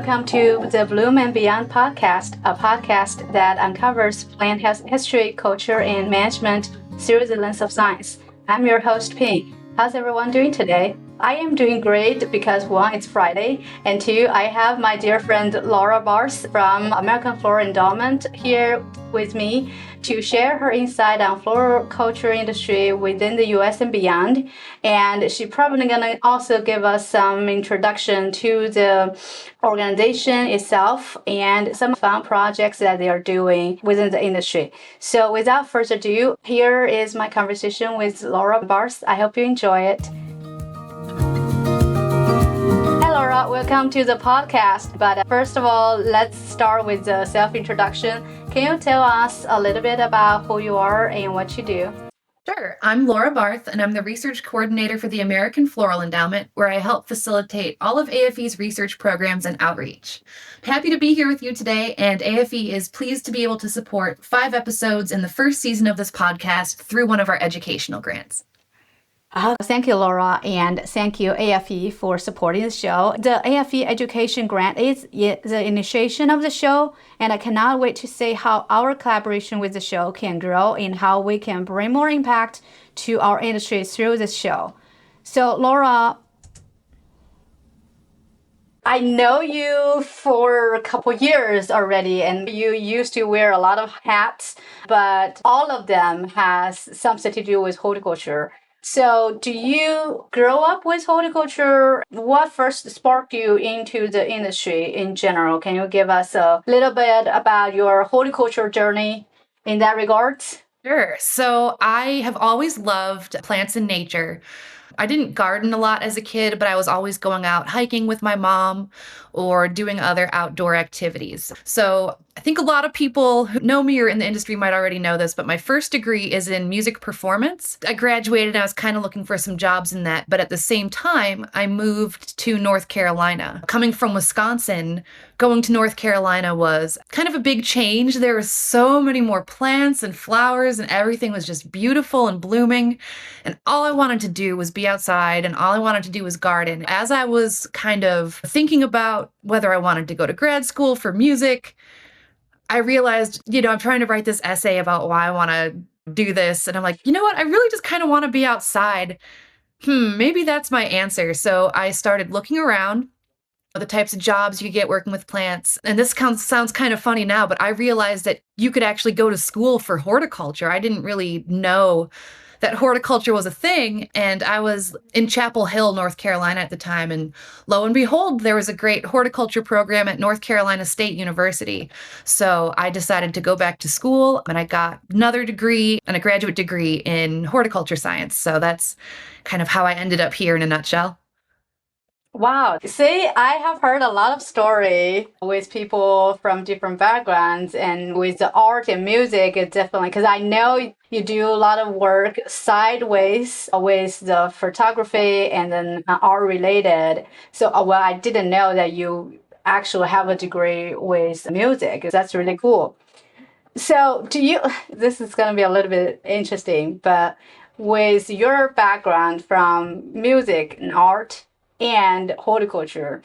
welcome to the Bloom and Beyond podcast, a podcast that uncovers plant history, culture, and management through the lens of science. I'm your host, Ping. How's everyone doing today? I am doing great because one, it's Friday, and two, I have my dear friend Laura Barth from American Floral Endowment here with me to share her insight on floriculture industry within the US and beyond. And she's probably going to also give us some introduction to the organization itself and some fun projects that they are doing within the industry. So without further ado, here is my conversation with Laura Barth. I hope you enjoy it. Laura, welcome to the podcast. But first of all, let's start with the self-introduction. Can you tell us a little bit about who you are and what you do? Sure. I'm Laura Barth, and I'm the research coordinator for the American Floral Endowment, where I help facilitate all of AFE's research programs and outreach. Happy to be here with you today, and AFE is pleased to be able to support 5 episodes in the first season of this podcast through one of our educational grants. Thank you, Laura, and thank you, AFE, for supporting the show. The AFE Education Grant is the initiation of the show, and I cannot wait to see how our collaboration with the show can grow and how we can bring more impact to our industry through this show. So, Laura, I know you for a couple years already, and you used to wear a lot of hats, but all of them has something to do with horticulture. So do you grow up with horticulture? What first sparked you into the industry in general? Can you give us a little bit about your horticulture journey in that regard? Sure. So I have always loved plants and nature. I didn't garden a lot as a kid, but I was always going out hiking with my mom or doing other outdoor activities. So I think a lot of people who know me or in the industry might already know this, but my first degree is in music performance. I graduated and I was kind of looking for some jobs in that, but at the same time, I moved to North Carolina. Coming from Wisconsin, going to North Carolina was kind of a big change. There were so many more plants and flowers and everything was just beautiful and blooming. And all I wanted to do was be outside and all I wanted to do was garden. As I was kind of thinking about whether I wanted to go to grad school for music, I realized, I'm trying to write this essay about why I want to do this. And I'm like, you know what? I really just kind of want to be outside. Maybe that's my answer. So I started looking around the types of jobs you get working with plants. And this sounds kind of funny now, but I realized that you could actually go to school for horticulture. I didn't really know that horticulture was a thing. And I was in Chapel Hill, North Carolina at the time. And lo and behold, there was a great horticulture program at North Carolina State University. So I decided to go back to school and I got another degree and a graduate degree in horticulture science. So that's kind of how I ended up here in a nutshell. Wow. See, I have heard a lot of story with people from different backgrounds and with the art and music, it definitely, because I know you do a lot of work sideways with the photography and then art related. So, I didn't know that you actually have a degree with music. That's really cool. So this is going to be a little bit interesting, but with your background from music and art, and horticulture,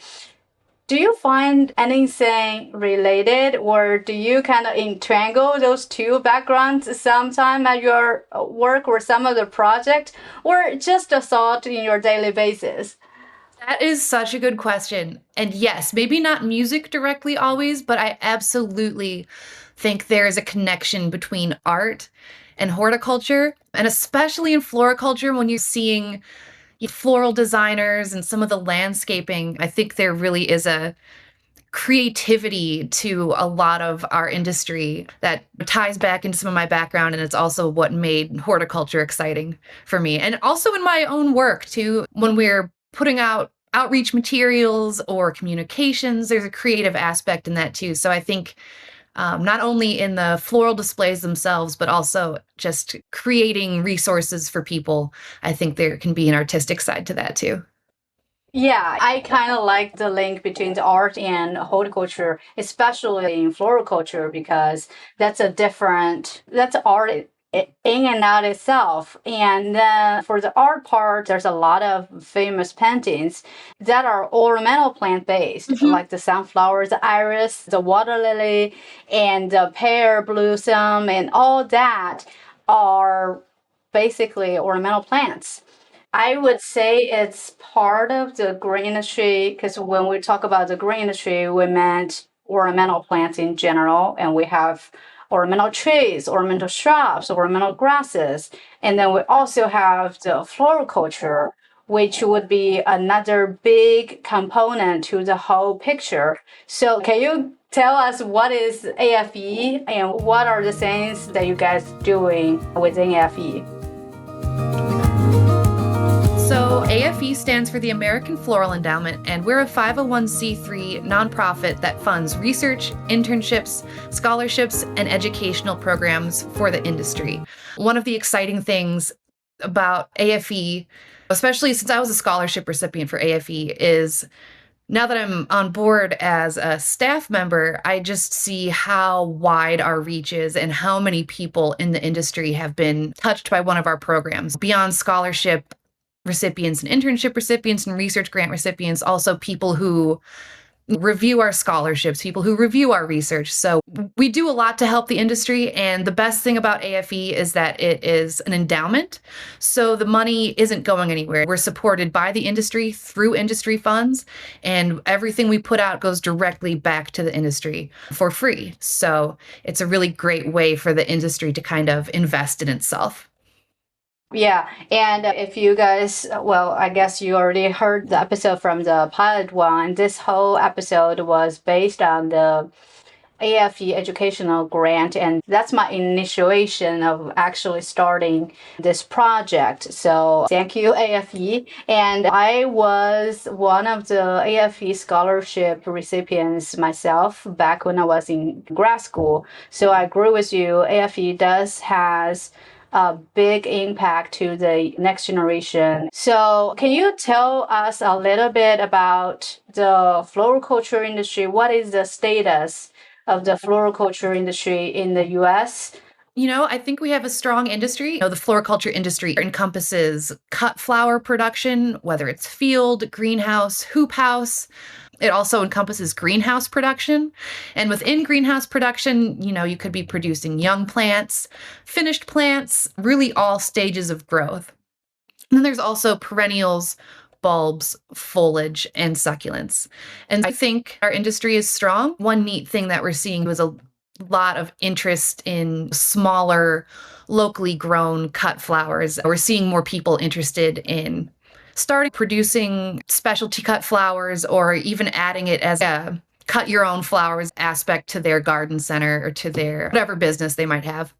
do you find anything related or do you kind of entangle those two backgrounds sometime at your work or some other project, or just a thought in your daily basis? That is such a good question. And yes, maybe not music directly always, but I absolutely think there is a connection between art and horticulture, and especially in floriculture when you're seeing floral designers and some of the landscaping. I think there really is a creativity to a lot of our industry that ties back into some of my background, and it's also what made horticulture exciting for me. And also in my own work too, when we're putting out outreach materials or communications, there's a creative aspect in that too. So I think not only in the floral displays themselves, but also just creating resources for people. I think there can be an artistic side to that too. Yeah, I kind of like the link between the art and horticulture, especially in floriculture, because that's art in and out itself. And then for the art part, there's a lot of famous paintings that are ornamental plant based, like the sunflower, the iris, the water lily, and the pear blossom, and all that are basically ornamental plants. I would say it's part of the green industry because when we talk about the green industry, we meant ornamental plants in general, and we have ornamental trees, ornamental shrubs, ornamental grasses, and then we also have the floriculture, which would be another big component to the whole picture. So, can you tell us what is AFE and what are the things that you guys doing within AFE? So, AFE stands for the American Floral Endowment, and we're a 501c3 nonprofit that funds research, internships, scholarships, and educational programs for the industry. One of the exciting things about AFE, especially since I was a scholarship recipient for AFE, is now that I'm on board as a staff member, I just see how wide our reach is and how many people in the industry have been touched by one of our programs. Beyond scholarship recipients and internship recipients and research grant recipients, also people who review our scholarships, people who review our research. So we do a lot to help the industry. And the best thing about AFE is that it is an endowment. So the money isn't going anywhere. We're supported by the industry through industry funds, and everything we put out goes directly back to the industry for free. So it's a really great way for the industry to kind of invest in itself. Yeah, and if you guys, well, I guess you already heard the episode from the pilot one. This whole episode was based on the AFE educational grant, and that's my initiation of actually starting this project. So thank you, AFE. And I was one of the AFE scholarship recipients myself back when I was in grad school. So I agree with you. AFE does has a big impact to the next generation. So, can you tell us a little bit about the floriculture industry? What is the status of the floriculture industry in the US? I think we have a strong industry. The floriculture industry encompasses cut flower production, whether it's field, greenhouse, hoop house. It also encompasses greenhouse production. And within greenhouse production, you could be producing young plants, finished plants, really all stages of growth. And then there's also perennials, bulbs, foliage, and succulents. And I think our industry is strong. One neat thing that we're seeing was a lot of interest in smaller, locally grown cut flowers. We're seeing more people interested in starting producing specialty cut flowers or even adding it as a cut your own flowers aspect to their garden center or to their whatever business they might have.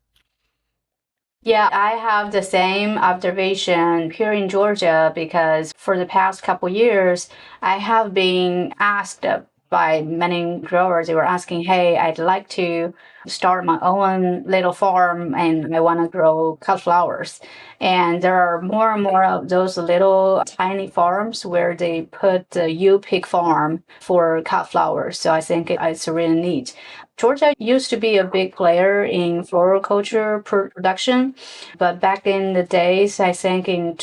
Yeah, I have the same observation here in Georgia because for the past couple years, I have been asked by many growers. They were asking, "Hey, I'd like to start my own little farm and I want to grow cut flowers." And there are more and more of those little tiny farms where they put the U-pick farm for cut flowers. So I think it's really neat. Georgia used to be a big player in floriculture production, but back in the days, I think in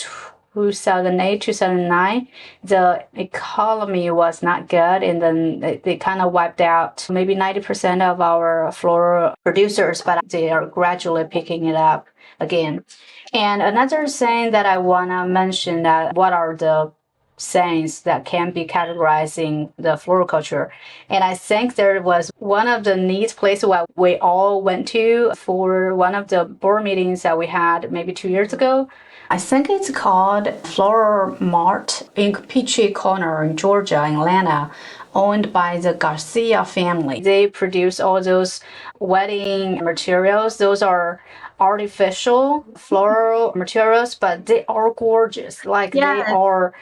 2008, 2009, the economy was not good, and then they kind of wiped out maybe 90% of our floral producers, but they are gradually picking it up again. And another thing that I want to mention that what are the sayings that can be categorized in the floriculture. And I think there was one of the neat places where we all went to for one of the board meetings that we had maybe 2 years ago. I think it's called Floral Mart in Peachy Corner in Georgia, in Atlanta, owned by the Garcia family. They produce all those wedding materials. Those are artificial floral materials, but they are gorgeous. Like they are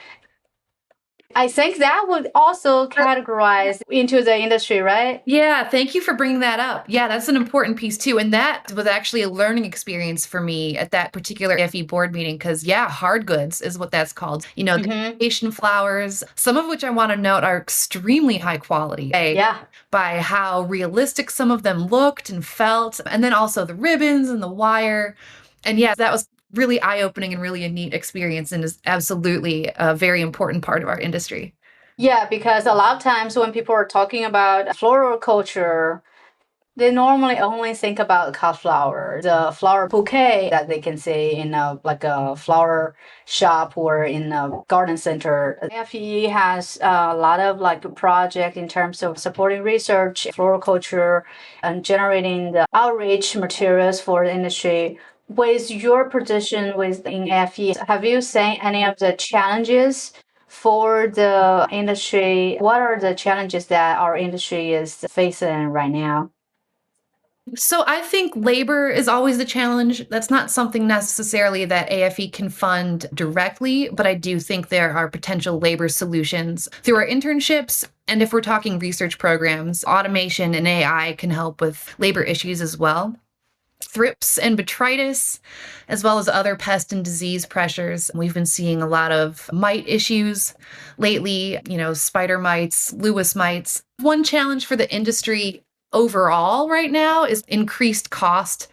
I think that would also categorize into the industry, right? Yeah, thank you for bringing that up. Yeah, that's an important piece too. And that was actually a learning experience for me at that particular AFE board meeting because, yeah, hard goods is what that's called. The Mm-hmm. Asian flowers, some of which I want to note are extremely high quality. Yeah. By how realistic some of them looked and felt, and then also the ribbons and the wire. And yeah, that was really eye-opening and really a neat experience and is absolutely a very important part of our industry. Yeah, because a lot of times when people are talking about floral culture, they normally only think about cut flower, the flower bouquet that they can see in a flower shop or in a garden center. AFE has a lot of project in terms of supporting research, floriculture, and generating the outreach materials for the industry. With your position within AFE, have you seen any of the challenges for the industry? What are the challenges that our industry is facing right now? So I think labor is always the challenge. That's not something necessarily that AFE can fund directly, but I do think there are potential labor solutions through our internships. And if we're talking research programs, automation and AI can help with labor issues as well. Thrips and botrytis, as well as other pest and disease pressures. We've been seeing a lot of mite issues lately, spider mites, Lewis mites. One challenge for the industry overall right now is increased cost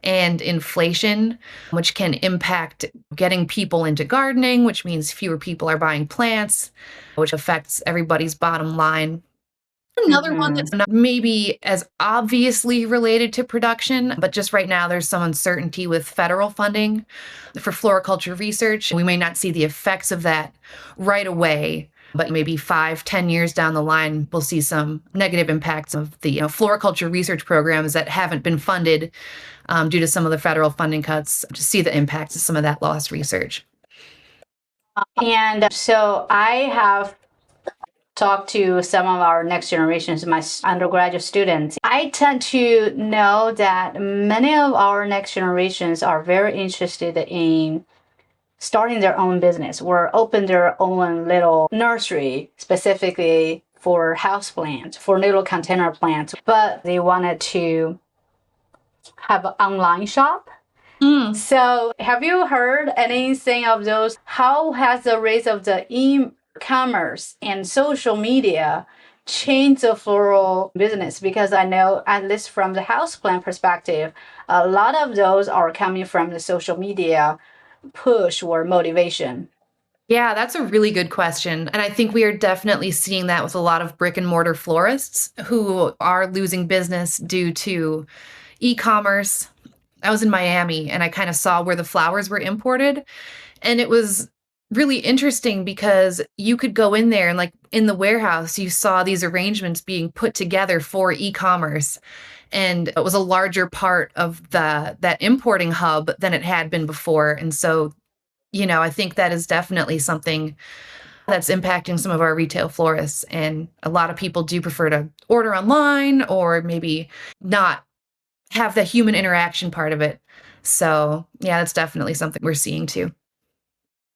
and inflation, which can impact getting people into gardening, which means fewer people are buying plants, which affects everybody's bottom line. Another one Mm-hmm. that's not maybe as obviously related to production, but just right now there's some uncertainty with federal funding for floriculture research. We may not see the effects of that right away, but maybe 5-10 years down the line, we'll see some negative impacts of the floriculture research programs that haven't been funded due to some of the federal funding cuts, to see the impacts of some of that lost research. And so I have talked to some of our next generations, my undergraduate students. I tend to know that many of our next generations are very interested in starting their own business or open their own little nursery specifically for house plants, for little container plants, but they wanted to have an online shop. So, have you heard anything of those? How has the rise of the e-commerce and social media changed the floral business? Because I know, at least from the houseplant perspective, a lot of those are coming from the social media push or motivation. Yeah, that's a really good question. And I think we are definitely seeing that with a lot of brick and mortar florists who are losing business due to e-commerce. I was in Miami and I kind of saw where the flowers were imported. And it was really interesting because you could go in there and, like, in the warehouse, you saw these arrangements being put together for e-commerce. And it was a larger part of that importing hub than it had been before. And so, I think that is definitely something that's impacting some of our retail florists. And a lot of people do prefer to order online or maybe not have the human interaction part of it. So, yeah, that's definitely something we're seeing too.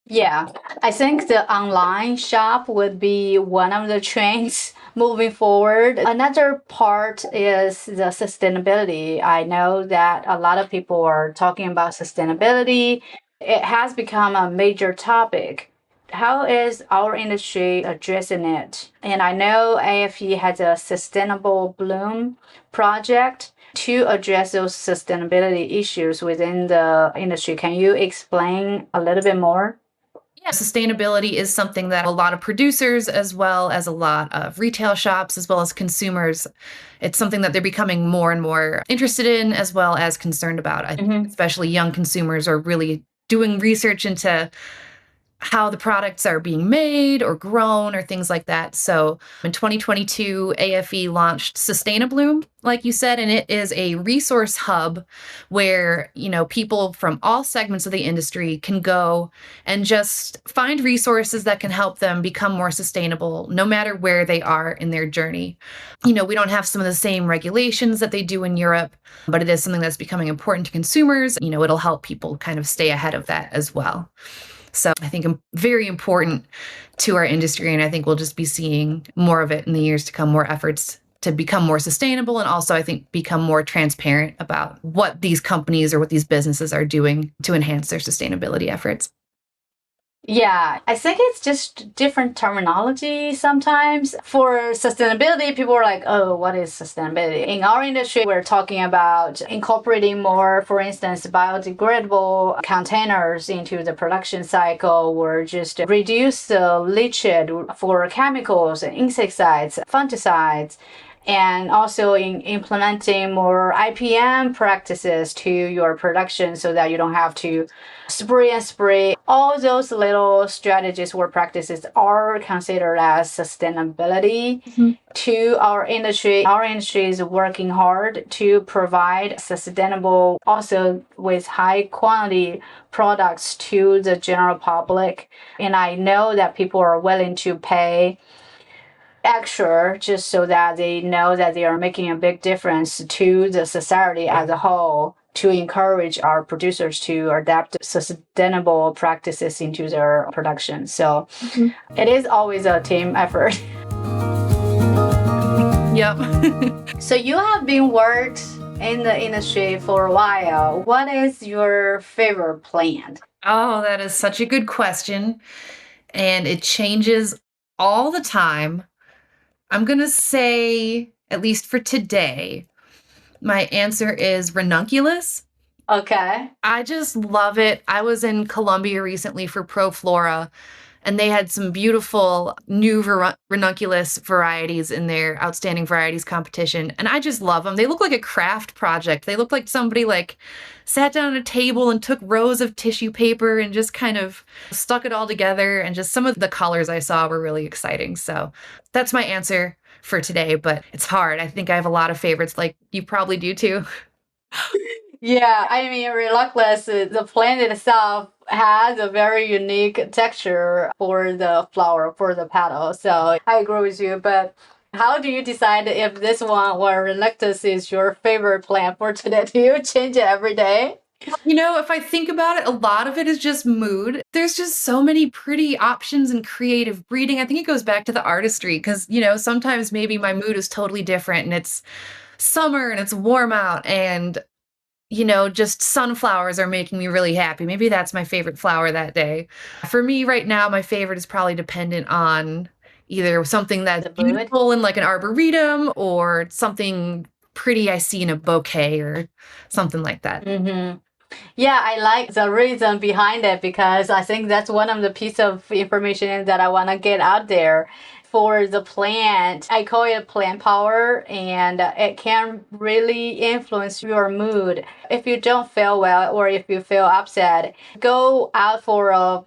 Yeah, I think the online shop would be one of the trends moving forward. Another part is the sustainability. I know that a lot of people are talking about sustainability. It has become a major topic. How is our industry addressing it? And I know AFE has a Sustainabloom project to address those sustainability issues within the industry. Can you explain a little bit more? Yeah, sustainability is something that a lot of producers, as well as a lot of retail shops, as well as consumers, it's something that they're becoming more and more interested in, as well as concerned about. I think Mhm. especially young consumers are really doing research into how the products are being made or grown or things like that. So in 2022, AFE launched Sustainabloom, like you said, and it is a resource hub where, people from all segments of the industry can go and just find resources that can help them become more sustainable, no matter where they are in their journey. We don't have some of the same regulations that they do in Europe, but it is something that's becoming important to consumers. It'll help people kind of stay ahead of that as well. So I think very important to our industry. And I think we'll just be seeing more of it in the years to come, more efforts to become more sustainable. And also, I think, become more transparent about what these companies or what these businesses are doing to enhance their sustainability efforts. Yeah, I think it's just different terminology sometimes. For sustainability, people are like, oh, what is sustainability? In our industry, we're talking about incorporating more, for instance, biodegradable containers into the production cycle, or just reduce the leachate for chemicals, insecticides, fungicides, and also in implementing more IPM practices to your production so that you don't have to spray and spray. All those little strategies or practices are considered as sustainability to our industry. Our industry is working hard to provide sustainable, also with high quality products to the general public. And I know that people are willing to pay extra just so that they know that they are making a big difference to the society as a whole, to encourage our producers to adapt sustainable practices into their production. So it is always a team effort. Yep. So you have been worked in the industry for a while. What is your favorite plant? Oh, that is such a good question. And it changes all the time. I'm going to say, at least for today, my answer is Ranunculus. Okay. I just love it. I was in Colombia recently for Pro Flora, and they had some beautiful new ranunculus varieties in their outstanding varieties competition. And I just love them. They look like a craft project. They look like somebody like sat down at a table and took rows of tissue paper and just kind of stuck it all together. And just some of the colors I saw were really exciting. So that's my answer for today, but it's hard. I think I have a lot of favorites, like you probably do too. Yeah, I mean, Ranunculus, the plant itself has a very unique texture for the flower, for the petal. So I agree with you. But how do you decide if this one or Ranunculus is your favorite plant for today? Do you change it every day? You know, if I think about it, a lot of it is just mood. There's just so many pretty options and creative breeding. I think it goes back to the artistry because, sometimes maybe my mood is totally different and it's summer and it's warm out and just sunflowers are making me really happy. Maybe that's my favorite flower that day. For me right now, my favorite is probably dependent on either something that's The mood? beautiful in like an arboretum or something pretty I see in a bouquet or something like that. Mm-hmm. Yeah, I like the reason behind it because I think that's one of the piece of information that I want to get out there. For the plant, I call it plant power, and it can really influence your mood. If you don't feel well or if you feel upset, go out for a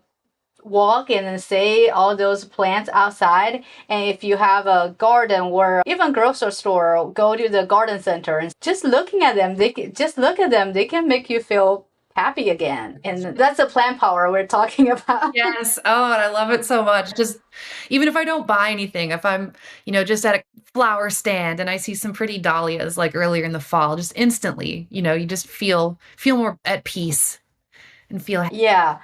walk and then see all those plants outside. And if you have a garden or even grocery store, go to the garden center and just looking at them, they can make you feel happy again. And that's the plant power we're talking about. Yes. Oh, and I love it so much. Just even if I don't buy anything, if I'm, just at a flower stand and I see some pretty dahlias like earlier in the fall, just instantly, you just feel more at peace and feel. Yeah.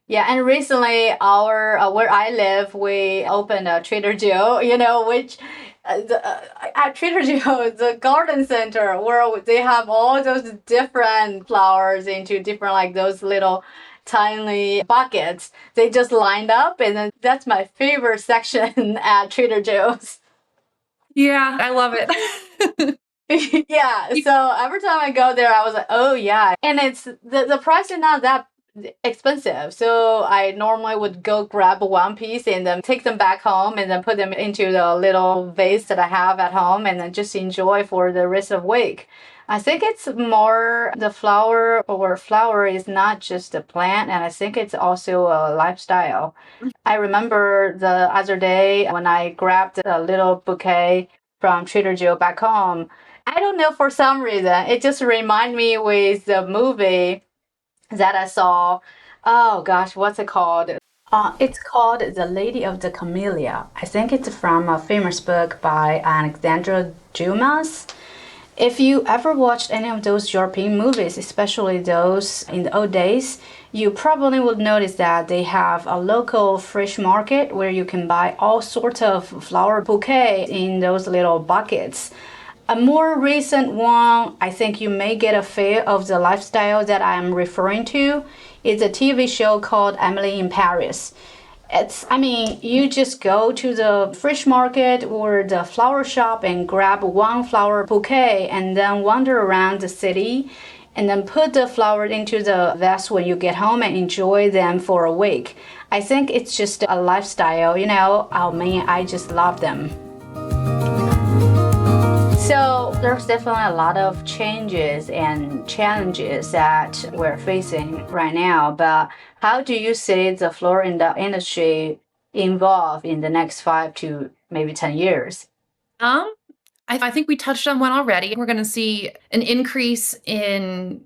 Yeah, and recently our where I live, we opened a Trader Joe, which at Trader Joe, the garden center where they have all those different flowers into different like those little tiny buckets. They just lined up, and then that's my favorite section at Trader Joe's. Yeah, I love it. Yeah, so every time I go there, I was like, oh yeah, and it's the price is not that expensive. So I normally would go grab one piece and then take them back home and then put them into the little vase that I have at home and then just enjoy for the rest of the week. I think it's more the flower is not just a plant, and I think it's also a lifestyle. I remember the other day when I grabbed a little bouquet from Trader Joe back home. I don't know, for some reason, it just reminded me with the movie that I saw. Oh gosh, what's it called? It's called The Lady of the Camellia. I think it's from a famous book by Alexandra Dumas. If you ever watched any of those European movies, especially those in the old days, you probably would notice that they have a local fresh market where you can buy all sorts of flower bouquet in those little buckets. A more recent one, I think you may get a feel of the lifestyle that I'm referring to, is a TV show called Emily in Paris. You just go to the fish market or the flower shop and grab one flower bouquet and then wander around the city and then put the flowers into the vase when you get home and enjoy them for a week. I think it's just a lifestyle, I just love them. So there's definitely a lot of changes and challenges that we're facing right now, but how do you see the floral industry evolve in the next 5 to maybe 10 years? Um, I think we touched on one already. We're going to see an increase in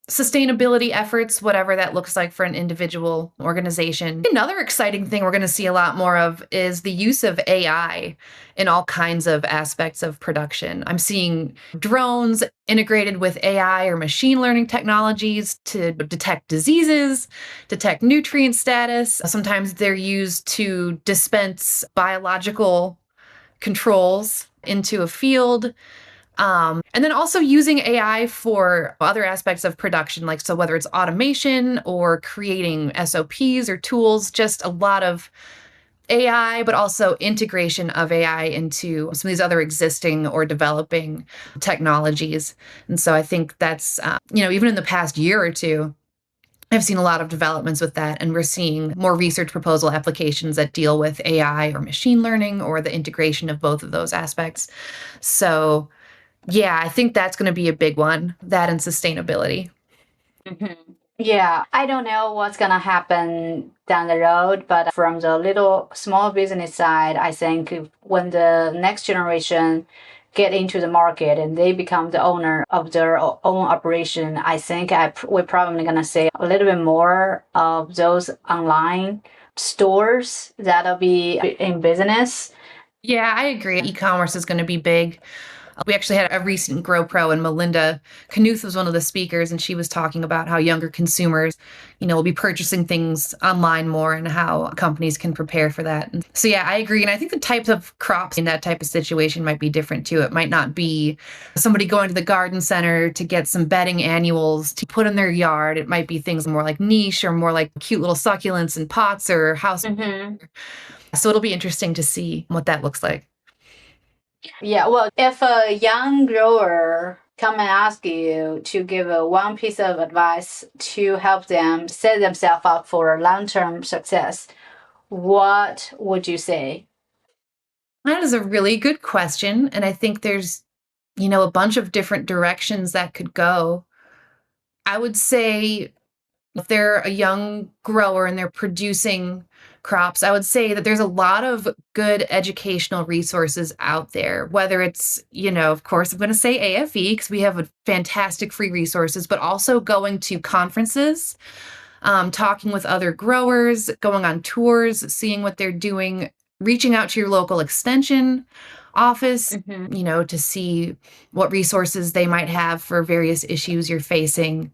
sustainability efforts, whatever that looks like for an individual organization. Another exciting thing we're going to see a lot more of is the use of AI in all kinds of aspects of production. I'm seeing drones integrated with AI or machine learning technologies to detect diseases, detect nutrient status. Sometimes they're used to dispense biological controls into a field. And then also using AI for other aspects of production, like so whether it's automation or creating SOPs or tools, just a lot of AI, but also integration of AI into some of these other existing or developing technologies. And so I think that's, even in the past year or two, I've seen a lot of developments with that, and we're seeing more research proposal applications that deal with AI or machine learning or the integration of both of those aspects. So, yeah, I think that's going to be a big one, that and sustainability. Mm-hmm. Yeah, I don't know what's gonna happen down the road, but from the little small business side, I think when the next generation get into the market and they become the owner of their own operation, I think we're probably gonna see a little bit more of those online stores that'll be in business. Yeah, I agree. E-commerce is going to be big. We actually had a recent Grow Pro, and Melinda Knuth was one of the speakers, and she was talking about how younger consumers, will be purchasing things online more and how companies can prepare for that. And so, yeah, I agree. And I think the types of crops in that type of situation might be different too. It might not be somebody going to the garden center to get some bedding annuals to put in their yard. It might be things more like niche or more like cute little succulents in pots or house. Mm-hmm. So it'll be interesting to see what that looks like. Yeah, well, if a young grower come and ask you to give one piece of advice to help them set themselves up for long-term success, what would you say? That is a really good question. And I think there's, a bunch of different directions that could go. I would say if they're a young grower and they're producing crops, I would say that there's a lot of good educational resources out there, whether it's, of course, I'm going to say AFE because we have a fantastic free resources, but also going to conferences, talking with other growers, going on tours, seeing what they're doing, reaching out to your local extension office, to see what resources they might have for various issues you're facing,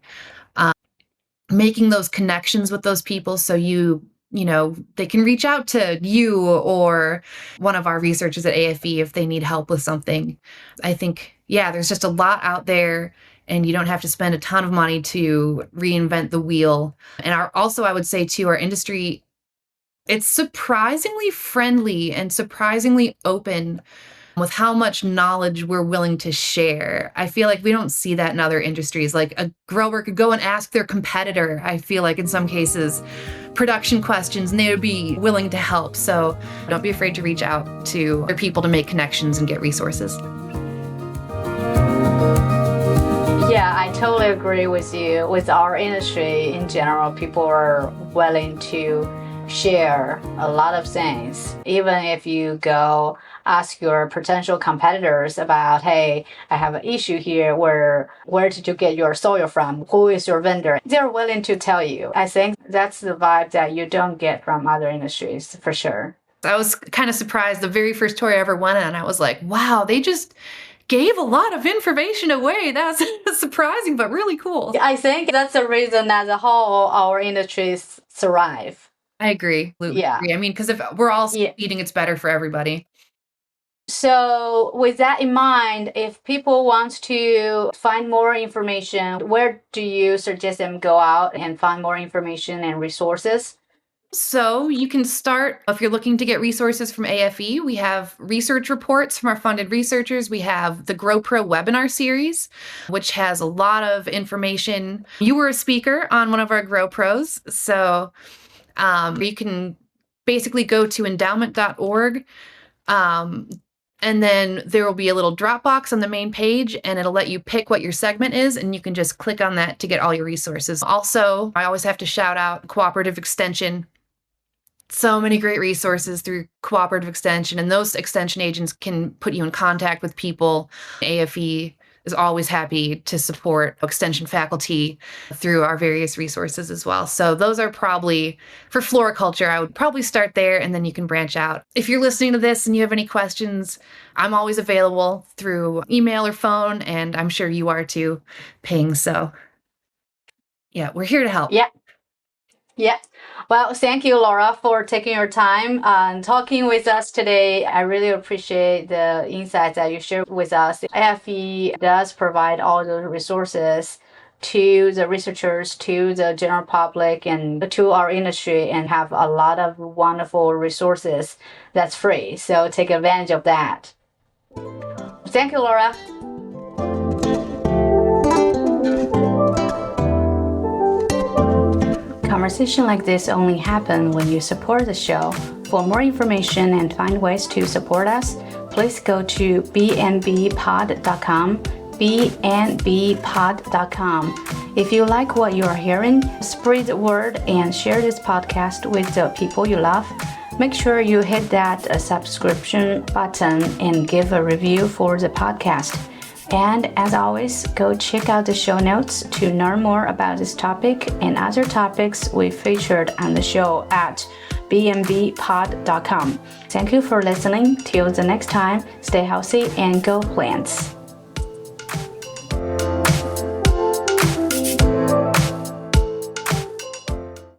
making those connections with those people so they can reach out to you or one of our researchers at AFE if they need help with something. I think, yeah, there's just a lot out there and you don't have to spend a ton of money to reinvent the wheel. And also, I would say too, our industry, it's surprisingly friendly and surprisingly open with how much knowledge we're willing to share. I feel like we don't see that in other industries. Like a grower could go and ask their competitor, I feel like in some cases, production questions, and they would be willing to help. So don't be afraid to reach out to other people to make connections and get resources. Yeah, I totally agree with you. With our industry in general, people are willing to share a lot of things. Even if you go ask your potential competitors about, hey, I have an issue here, where did you get your soil from? Who is your vendor? They're willing to tell you. I think that's the vibe that you don't get from other industries for sure. I was kind of surprised. The very first tour I ever went on, I was like, wow, they just gave a lot of information away. That's surprising, but really cool. I think that's the reason as a whole our industries thrive. I agree. Yeah. I mean, because if we're all Yeah. succeeding, it's better for everybody. So with that in mind, if people want to find more information, where do you suggest them go out and find more information and resources? So you can start, if you're looking to get resources from AFE, we have research reports from our funded researchers. We have the Grow Pro webinar series, which has a lot of information. You were a speaker on one of our Grow Pros. So you can basically go to endowment.org. And then there will be a little drop box on the main page, and it'll let you pick what your segment is, and you can just click on that to get all your resources. Also, I always have to shout out Cooperative Extension. So many great resources through Cooperative Extension, and those extension agents can put you in contact with people. AFE is always happy to support extension faculty through our various resources as well. So those are probably, for floriculture, I would probably start there, and then you can branch out. If you're listening to this and you have any questions, I'm always available through email or phone, and I'm sure you are too, Ping. So yeah, we're here to help. Yeah. Yeah. Well, thank you, Laura, for taking your time and talking with us today. I really appreciate the insights that you shared with us. AFE does provide all the resources to the researchers, to the general public, and to our industry, and have a lot of wonderful resources that's free. So take advantage of that. Thank you, Laura. Conversation like this only happen when you support the show. For more information and find ways to support us, please go to bnbpod.com, bnbpod.com. If you like what you are hearing, spread the word and share this podcast with the people you love. Make sure you hit that subscription button and give a review for the podcast. And as always, go check out the show notes to learn more about this topic and other topics we featured on the show at bnbpod.com. Thank you for listening. Till the next time, stay healthy and go plants.